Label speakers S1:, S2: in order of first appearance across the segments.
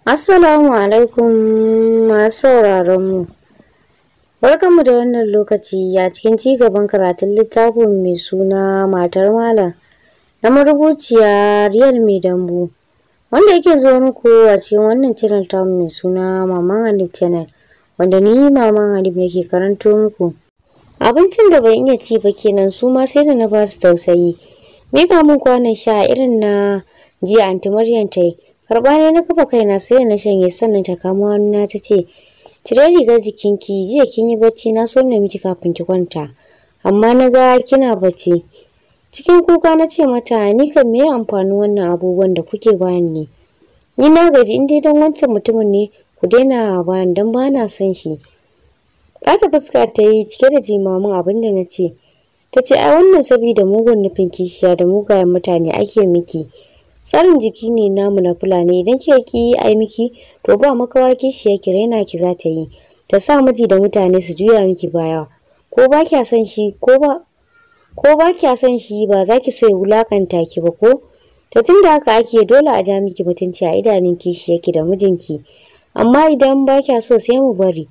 S1: Assalamu alaikum masu sauraron mu. Barkanmu da wannan lokaci a cikin cigaban karatun littafin mai suna Matar Malam na marubuciya Riyal Mai Dambu wanda yake zuwa muku a cikin wannan channel ta mai suna Maman Hanif Channel wanda ni Maman Hanif nake karanto muku. Abincin da ban iya ci ba kenan su ma sai da na ba su tausayi. Mika mun kwanan sha irin na jiya Aunty Maryam ta yi. Karba ne na kafa kaina sai na shanye sannan ta kama hannuna ta ce, "Cire rigar jikinki, jiya kin yi bacci na so na miki kafin ki kwanta, amma na ga kina bacci." Cikin kuka na ce mata, "Ni kan me amfanin wannan abubuwan da kuke bani ne? Ni na gaji in dai dan wancan mutumin ne ku daina bani dan ba na son shi." Ɓata fuska ta yi cike da jimamin abin da na ce. Ta ce, "Ai wannan saboda mugun nufin kishiya da mugayen mutane ake miki. Tsarin jiki ne namu na Fulani idan kika ki ai miki to ba makawa kishiya ki raina ki za ta yi. Ta sa miji da mutane su juya miki baya. Ko ba kya son shi ba za ki so ya wulakanta ki ba ko? To tunda haka ake dole a ja miki mutunci a idanun kishiyarki da mijinki. Amma idan ba kya so sai mu bari."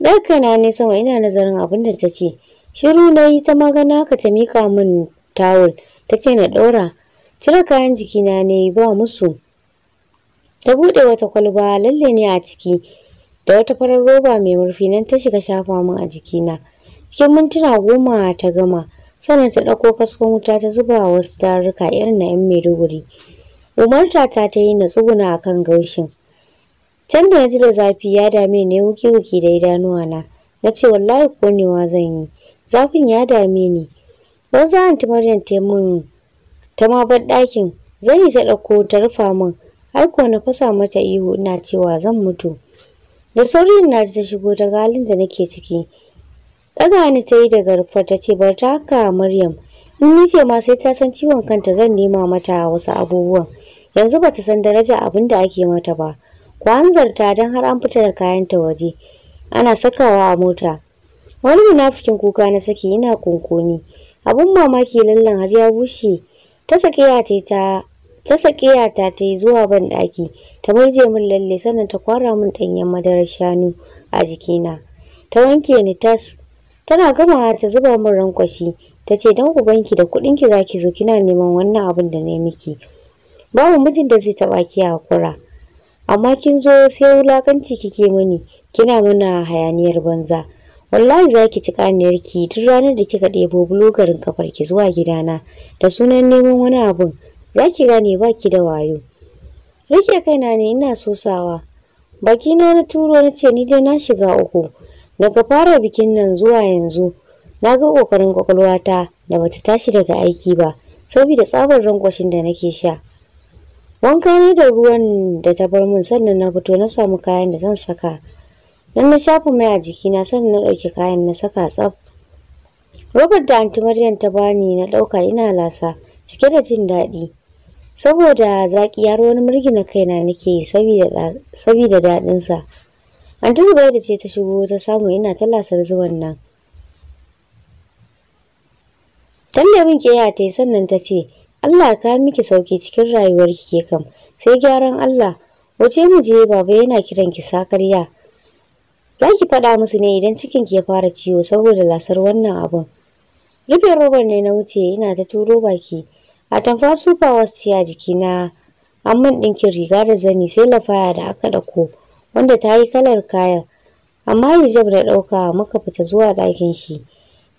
S1: Daga kaina ne sama ina nazarin abin da ta ce. Shiru na yi ta magana ka ta mika min tawul ta ce na ɗaura. Cire kayan jikina ne ba musu. Ta buɗe wata kwalba lalle ne a ciki da wata farar roba mai murfi nan ta shiga shafa min a jikina. Cikin mintuna 10 ta gama sannan ta ɗauko kaskon wuta ta zuba wasu tarurruka irin na 'yan Maiduguri. Umarta ta yi na tsuguna a kan gaushin. Can da na ji da zafi ya dame ni wuki-wuki da idanuwana. Na ce wallahi konewa zan yi. Zafin ya dame ni. Banza Aunty Maryam ta ma bar ɗakin zani ta ɗauko ta rufa min aiko na fasa mata ihu ina cewa zan mutu. Da sauri na ji ta shigo ta halin da nake ciki. Ɗaga ni ta yi daga rufar ta ce bar ta haka Maryam in ni ce ma sai ta san ciwon kanta zan nema mata wasu abubuwan. Yanzu bata san daraja abin da ake mata ba. Ku hanzarta don har an fita da kayanta waje ana sakawa a mota. Wani munafikin kuka na saki ina kunkuni. Abun mamaki lallan har ya bushe. Ta sakiya ta yi zuwa ban ɗaki ta murje min lalle sannan ta kwara min ɗanyen madarar shanu a jikina. Ta wanke ni tas. Tana gamawa ta zuba min rankwashi ta ce don ubanki da kuɗinki za ki zo kina neman wannan abin da na miki. Babu mijin da zai taɓa ki hakura. Amma kin zo sai wulakanci kike mini kina mana hayaniyar banza. Wallahi za ki ci ƙaniyarki duk ranar da kika ɗebo bulogarin kafarki zuwa gidana da sunan neman wani abun za ki gane ba ki da wayo. Rike kaina ne ina sosawa. Bakina na turo na ce ni dai na shiga uku. Daga fara bikin nan zuwa yanzu na ga ƙoƙarin ƙwaƙwalwata da bata tashi daga aiki ba saboda tsabar rankwashin da nake sha. Wanka ne da ruwan da ta bar min sannan na fito na samu kayan da zan saka. Dan na shafa mai a jikina sannan na ɗauki kayan na saka tsaf. Robar da Aunty Maryam ta bani na ɗauka ina lasa cike da jin daɗi. Saboda zaƙi har wani murgina kaina nake yi saboda daɗinsa. Aunty Zubaida ce ta shigo ta samu ina ta lasar zuwan nan. Talle min ƙeya ta yi sannan ta ce, "Allah ya kawo miki sauki cikin rayuwarki ke kam, sai gyaran Allah. Wace mu je baba yana kiran ki sakarya. Za ki faɗa musu ne idan cikinki ya fara ciwo saboda lasar wannan abun." Rufe robar ne na wuce ina ta turo baki. A tamfa super wasu ce a jikina amman ɗinkin riga da zani sai lafaya da aka ɗauko wanda ta yi kalar kayan. Amma hijab da ɗauka muka fita zuwa ɗakin shi.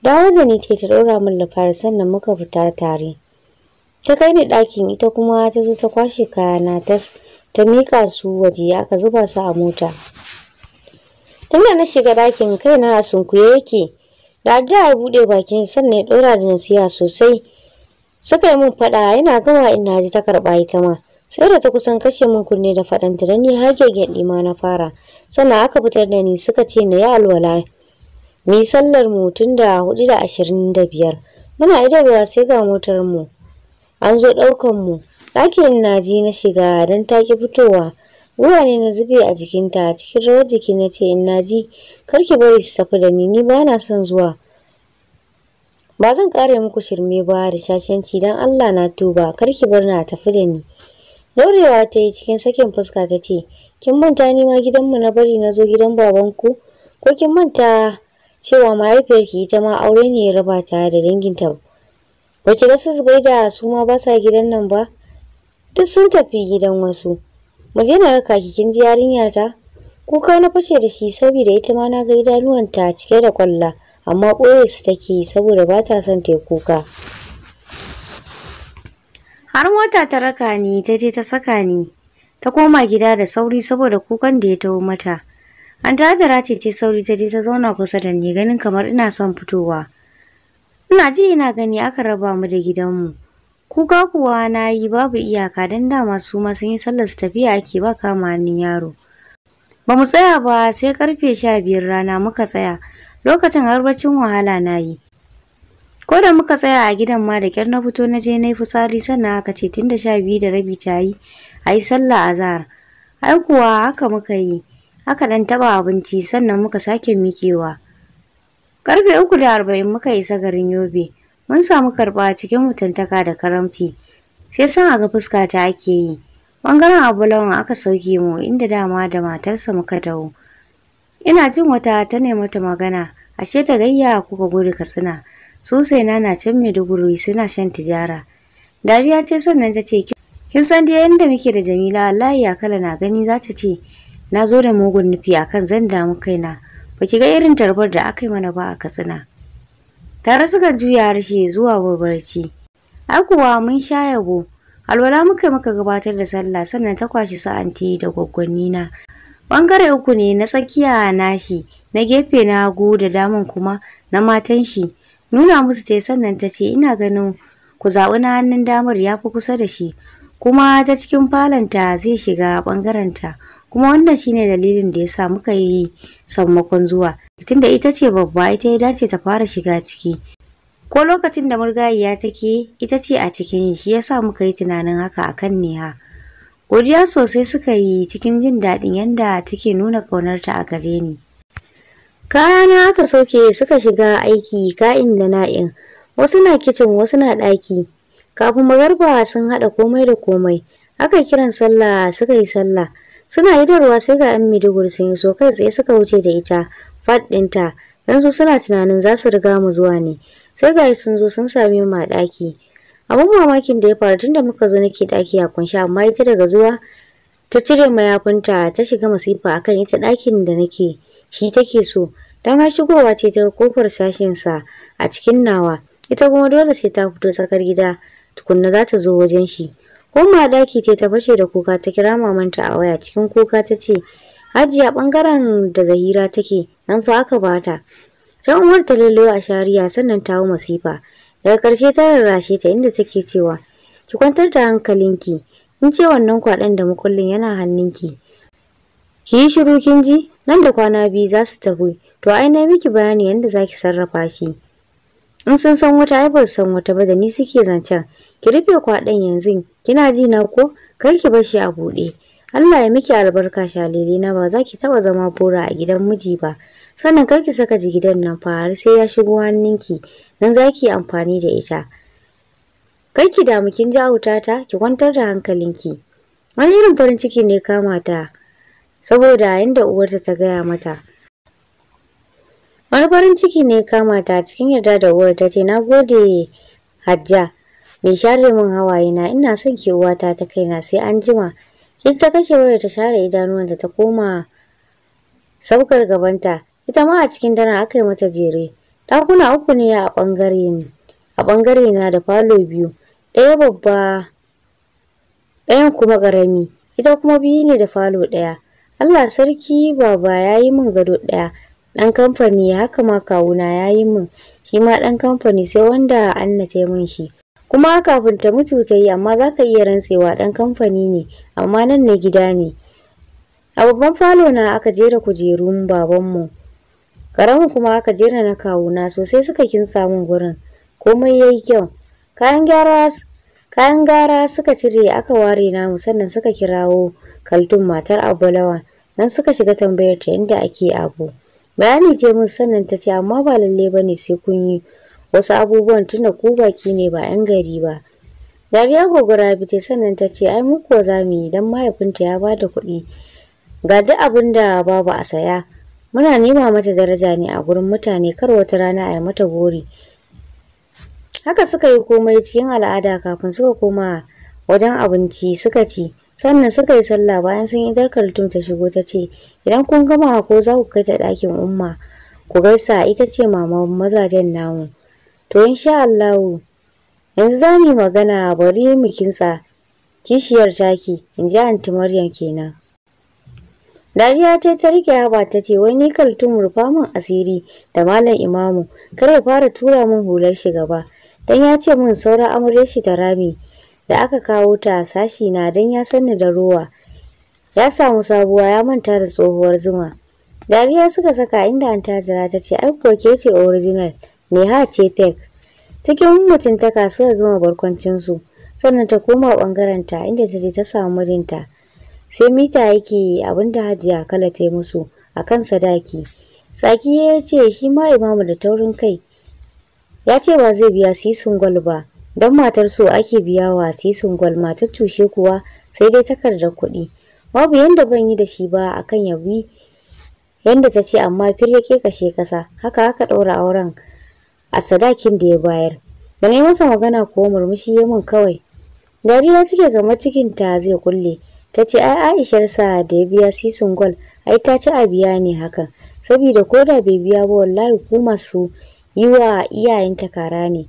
S1: Dawo da ni ta ɗaura min lafayar sannan muka fita tare. Ta kai ni ɗakin ita kuma ta zo ta kwashe kayana ta miƙa su waje aka zuba su a mota. Tunda na shiga ɗakin kaina a sunkuye yake. Da addu'a ya buɗe bakin sannan ya ɗora da nasiha sosai. Suka yi min faɗa yana gama ina ji ta karɓa ita ma. Sai da ta kusan kashe min kunne da faɗanta da ni har gyangyaɗi ma na fara. Sannan aka fitar da ni suka ce na yi alwala. Mu yi sallar mu tun da 4:25. Muna idarwa sai ga motar mu. An zo ɗaukan mu. Ɗakin Naji na shiga don ta ki fitowa. Ruwa ne na zube a jikinta cikin rawar jiki na ce in Naji kar ki bari su tafi da ni ba na son zuwa. Ba zan ƙare muku shirme ba da shashanci don Allah na tuba kar ki bar na tafi da ni. Daurewa ta yi cikin sakin fuska ta ce, kin manta ni ma gidanmu na bari na zo gidan babanku? Ko kin manta cewa mahaifiyarki ita ma aure ne ya raba ta da danginta? Ba ki ga su Zubaida su ma ba sa gidan nan ba? Duk sun tafi gidan wasu. Mu je na raka ki kin ji yarinya ta? Kuka na fashe da shi saboda ita ma na ga idanuwanta cike da kwalla, amma ɓoye su take yi saboda ba ta son ta yi kuka. Har mota ta raka ni ta je ta saka ni. Ta koma gida da sauri saboda kukan da ya taho mata. An Hajara ce ta sauri ta je ta zauna kusa da ni ganin kamar ina son fitowa. Ina ji ina gani aka raba mu da gidanmu. Kuka kuwa na yi babu iyaka don dama su ma sun yi sallar su tafiya ake ba kama hannun yaro. Ba mu tsaya ba sai karfe 12 rana muka tsaya. Lokacin har baccin wahala na yi. Ko da muka tsaya a gidan ma da kyar na fito na je na yi fitsari sannan aka ce tun da 12:30 ta yi a yi sallah azahar. Ai kuwa haka muka yi. Aka dan taba abinci sannan muka sake miƙewa. Karfe 3:40 muka isa garin Yobe. Mun samu karɓa cikin mutuntaka da karamci. Sai san a ga fuska ta ake yi. Bangaren Abulawan aka sauke mu inda dama da matarsa muka dawo. Ina jin wata ta nemi ta magana, ashe ta gayya kuka gudu Katsina. Sosai na can Maiduguri suna shan tijara. Dariya ta sannan ta ce, kin san dai yanda muke da Jamila wallahi ya kala na gani za ta ce na zo da mugun nufi akan zan damu kaina. Ba ki ga irin tarbar da aka yi mana ba a Katsina. Tare suka juya harshe zuwa barci. Ai kuwa mun sha yabo. Alwala muka gabatar da sallah sannan ta kwashi sa'anti da gwaggwanni na. Bangare uku ne na tsakiya nashi, na gefe na hagu da daman kuma na matan shi. Nuna musu tai sannan ta ce ina ganin ku zaɓi na hannun damar ya fi kusa da shi. Kuma ta cikin falonta zai shiga bangarenta. Kuma wannan shine dalilin da yasa muka yi sammakon zuwa. Tunda ita ce babba ita ya dace ta fara shiga ciki. Ko lokacin da murgayiya take ita ce a cikin shi yasa muka yi tunanin haka akan Neha. Godiya sosai suka yi cikin jin daɗin yanda take nuna ƙaunarta a gare ni. Kayana aka sauke suka shiga aiki ka'in da na'in. Wasu na kicin wasu na ɗaki. Kafin magarba sun haɗa komai da komai. Aka kiran sallah suka yi sallah. Suna idarwa sai ga 'yan Maiduguri sun yi so kai tsaye suka wuce da ita fat ɗinta. Dan su suna tunanin za su riga mu zuwa ne. Sai ga sun zo sun same mu a ɗaki. Abun mamakin da ya faru tunda muka zo nake ɗaki a kunshi amma ita daga zuwa ta cire mayafinta ta shiga masifa akan ita ɗakin da nake shi take so. Dan har shigowa ce ta kofar sashin sa a cikin nawa. Ita kuma dole sai ta fito tsakar gida tukunna za ta zo wajen shi. Koma daki ta fashe da kuka ta kira mamanta a waya cikin kuka ta ce Hajiya bangaren da Zahira take nan fa aka bata. Can Umar ta lello a shari'a sannan ta hawo masifa. Daga ƙarshe ta rarrashe ta inda take cewa ki kwantar da hankalinki. In ce wannan kwaɗan da mukullin yana hannunki. Ki yi shiru kin ji? Nan da kwana 2 za su tafi. To ai na miki bayani yanda zaki sarrafa shi. In sun san wata ai ba san wata ba da ni suke zancen. Ki rufe kwaɗan yanzu. Kina ji na ko? Kar ki bar shi a buɗe. Allah ya miki albarka shalele na ba za ki taba zama bora a gidan miji ba. Sannan kar ki saka jigidan nan fa har sai ya shigo hannunki. Nan za ki amfani da ita. Kar ki damu kin ji autata ki kwantar da hankalinki. Wani irin farin ciki ne kama ta saboda yanda uwarta ta gaya mata. Wani farin ciki ne kama ta cikin yarda da uwar ta ce nagode Hajja. Mai share min hawaye na ina son ki uwata ta kaina sai an jima. Ita ta kashe wayar ta share idanuwan da ta koma saukar gabanta. Ita ma a cikin daren aka yi mata jere. Ɗakuna 3 ne a ɓangare na da falo 2. Ɗaya babba ɗayan kuma ƙarami. Ita kuma 2 ne da falo 1. Allah sarki baba ya yi min gado 1. Ɗan kamfani haka ma kawuna ya yi min. Shi ma ɗan kamfani sai wanda Anna ta yi min shi. Kuma kafin ta mutu ta yi amma za ka iya rantsewa ɗan kamfani ne amma nan ne gida ne. A babban falo na aka jera kujerun babanmu. Karamin kuma aka jera na kawuna sosai suka kinsa min gurin. Komai yayi kyau. Kayan gara suka cire aka ware namu sannan suka kirawo Kaltun matar Abulawan. Nan suka shiga tambayar ta yadda ake abu. Bayani ce mun sannan ta ce amma ba lalle bane sai kun yi wasu abubuwan tunda ku baki ne ba 'yan gari ba. Dariya gogora bite sannan ta ce ai mu ko za mu yi dan mahaifinta ya bada kuɗi ga duk abin da babu a saya. Muna nema mata daraja ne a gurin mutane kar wata rana a yi mata gori. Haka suka yi komai cikin al'ada kafin suka koma wajen abinci suka ci. Sannan suka yi sallah bayan sun idar Kaltum ta shigo ta ce idan kun gama ko za ku kai ta ɗakin umma ku gaisa ita ce mama mazajen namu. To insha Allah yanzu za mu yi magana bari mu kintsa kishiyar taki in ji anti Maryam kenan. Dariya ta rike haba ta ce wai ni Kaltum rufa min asiri da Malam Imamu kar ya fara tura min hular shi gaba dan ya ce min saura amaryar shi ta rami da aka kawo ta sashi na dan ya sanni da ruwa ya samu sabuwa ya manta da tsohuwar zuma. Dariya suka saka inda Antajira ta ce ai kuwa ke ce original ne ha ce fake. Cikin mutuntaka suka gama barkwancin su sannan ta koma bangaren ta inda ta je ta samu mijinta. Sai mita yake abinda Hajiya Kala ta yi musu akan sadaki. Tsaki ya ce shi ma Imamu da taurin kai ya ce ba zai biya sisin gwal ba don matar so ake biya wa sisin gwal matar tushe kuwa sai dai takardar kuɗi. Babu yanda ban yi da shi ba akan yabi yanda ta ce amma fir yake kashe kasa haka aka ɗaura auren a sadakin da ya bayar. Da ne masa magana ko murmushi ya mun kawai. Dariya take kamar cikin ta zai kulle. Ta ce ai Aisharsa da ya biya sisin gwal ai ta ci a biya ne hakan saboda koda bai biya ba wallahi ku masu yi wa iyayenta kara ne.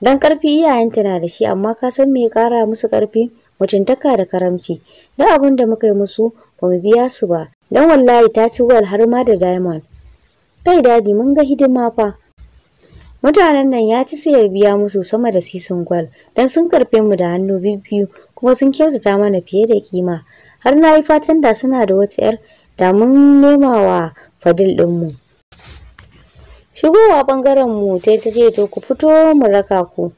S1: Dan karfi iyayenta na da shi amma ka san me ya kara musu karfi mutuntaka da karamci. Da abin da muka yi musu ba mu biya su ba dan wallahi ta ci gwal har ma da diamond. Kai dadi mun ga hidima fa. Mutanen nan ya ci sai ya biya musu sama da sisin gwal dan sun karfe mu da hannu biyu kuma sun kyautata mana fiye da kima. Har na yi fatan da suna da wata 'yar da mun nema wa Fadil ɗinmu. Shigowa bangaren mu ta ce to ku fito mu raka ku.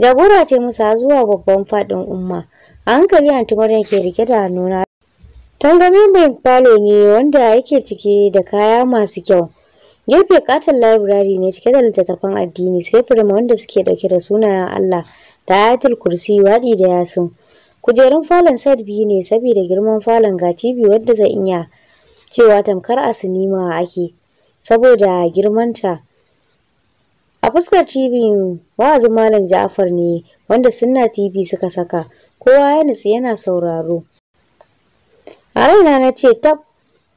S1: Jagora ce musa zuwa babban fadin umma. A hankali Anti Maryam ke rike da hannuna. Tangame mai falo ne wanda yake cike da kaya masu kyau. Gefe katon library ne cike da littattafan addini sai firma wanda suke dauke da sunayen Allah da Ayatul Kursi wadi da Yasin. Kujerun falon set biyu ne saboda girman falon ga TV wanda zai iya cewa tamkar a sinima ake saboda girmanta. A fuskar TV wa'azin Malam Ja'far ne wanda Sunna TV suka saka. Kowa ya nutsu yana sauraro. A raina na ce tab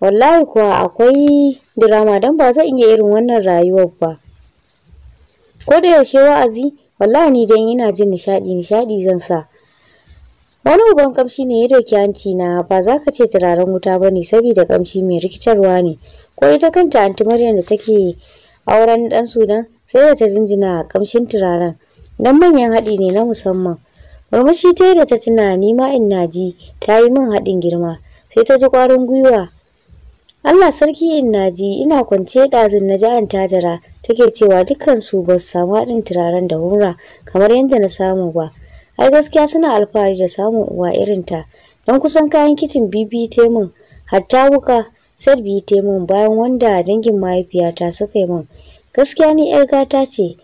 S1: wallahi kuwa akwai drama dan ba zan iya irin wannan rayuwar ba. Ko da yaushe wa'azi wallahi ni dan ina jin nishadi zan sa. Wani uban kamshi ne ya doki hanci na ba za ka ce turaren wuta bane saboda kamshi mai rikitarwa ne. Ko ita kanta Anti Maryam da take auren dan Sudan sai da ta jinjina kamshin turaren dan manyan haɗi ne na musamman. Murmushi ta yi da ta tuna ni ma in naji ta yi min haɗin girma sai ta ji ƙwarin gwiwa. Allah sarki in naji ina kwance ɗazin na ji Antajira take cewa dukkan su ba su samu haɗin turaren da hura kamar yadda na samu ba. Ai gaskiya suna alfahari da samun uwa irin ta don kusan kayan kicin bibi temun hatta wuka set biyu temun bayan wanda dangin mahaifiyata suka yi min. Gaskiya ni 'yar gata ce.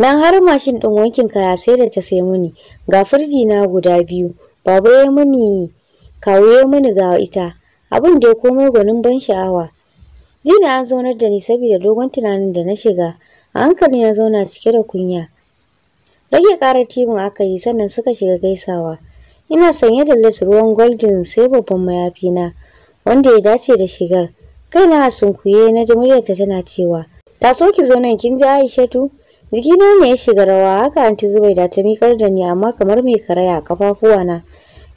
S1: Dan har mashin ɗin wankin kaya sai da ta sai mini. Ga firji na guda biyu. Baba ya mini kawo ya mini ga ita. Abin da ya komai gwanin ban sha'awa. Jina an zaunar da ni saboda dogon tunanin da na shiga. A hankali na zauna cike da kunya. Rage ƙarar tibin aka yi sannan suka shiga gaisawa. Ina sanye da les ruwan golden sai babban mayafi na wanda ya dace da shigar. Kaina a sunkuye na ji muryarta tana cewa ta so ki zo nan kin ji Aishatu? Jikina ne ya shiga rawa haka Anti Zubaida ta miƙar da ni amma kamar mai karaya a kafafuwana.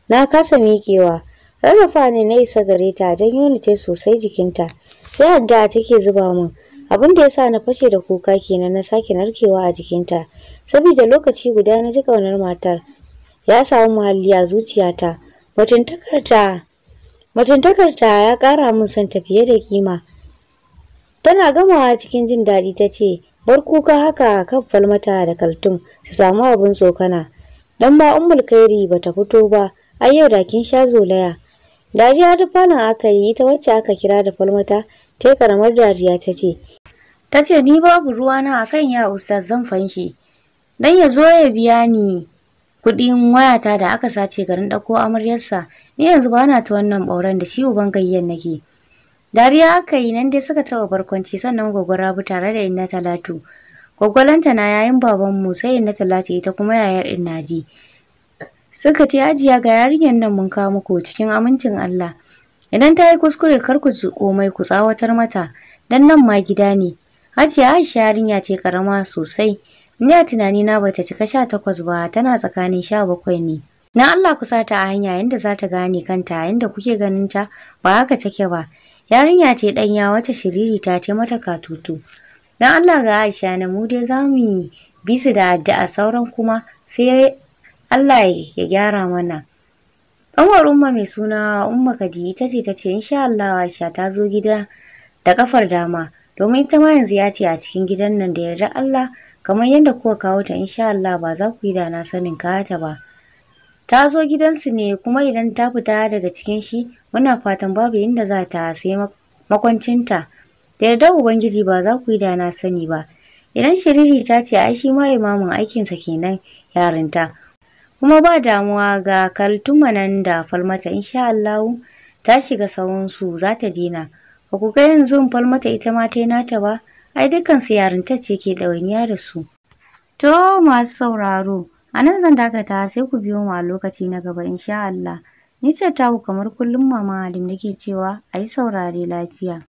S1: Na kasa miƙewa. Rarrafa ne na isa gare ta janyo ni ta sosai jikinta. Sai addu'a take zuba min. Abin da yasa na fashe da kuka kenan na sake narkewa a jikinta. Saboda lokaci guda na ji ƙaunar matar ya samu muhalli a zuciyata. Mutuntakarta ya ƙara min son ta fiye da kima. Tana gamawa cikin jin daɗi ta ce, bar kuka haka kan Falmata da Kaltum su samu abin tsokana. Dan ba Ummul Khairi bata fito ba, ai yau da kin sha zolaya. Dariya ta falon aka yi ita wacce aka kira da Falmata, ta karamar dariya ta ce ni babu ruwana akan ya ustaz zan fanshi. Dan ya zo ya biya ni kuɗin wayata da aka sace garin ɗauko amaryarsa. Ni yanzu bana ta wannan ɓauren da shi uban gayyan nake. Dariya aka yi nan dai suka taɓa barkwanci sannan Gwaggo Rabi tare da Inna Talatu. Gwaggo Lantana yayin babanmu sai Inna Talatu ita kuma yayar Innaji. Suka ce Hajiya ga yarinyar nan mun kawo muku cikin amincin Allah. Idan ta yi kuskure kar ku ji komai ku tsawatar mata dan nan ma gida ne. Hajiya Aisha yarinya ce karama sosai. Ni a tunanina bata cika 18 ba tana tsakanin 17 ne. Na Allah ku sa ta a hanya yanda za ta gane kanta yanda kuke ganin ta ba haka take ba. Yarinya ce ɗanya wata shiriri ta ce mata katutu. Dan Allah ga Aisha na mu dai za mu yi bisu da addu'a sauran kuma sai Allah ya gyara mana. Ƙanwar Umma mai suna Umma Kadi ita ce ta ce insha Allah Aisha ta zo gida da kafar dama domin ita ma yanzu ya ce a cikin gidan nan da yarda Allah kamar yadda kuka kawo ta insha Allah ba za ku yi da na sanin kata ba. Ta zo gidansu ne kuma idan ta fita daga cikin shi muna fatan babu inda za ta sai makwancinta. Da yarda Ubangiji ba za ku yi da na sani ba. Idan shiriri ta ce ai shi ma imamin aikinsa kenan yarinta. Kuma ba damuwa ga kaltuma nan da Falmata insha Allah ta shiga sawunsu za ta dina. Ba ku ga yanzu Falmata ita ma ta yi nata ba? Ai dukansu yarinta ce ke ɗawainiya da su. To masu sauraro, a nan zan dakata sai ku biyo mu a lokaci na gaba insha Allah. Ni ce taku kamar kullum Mama Halim nake cewa a yi saurare lafiya.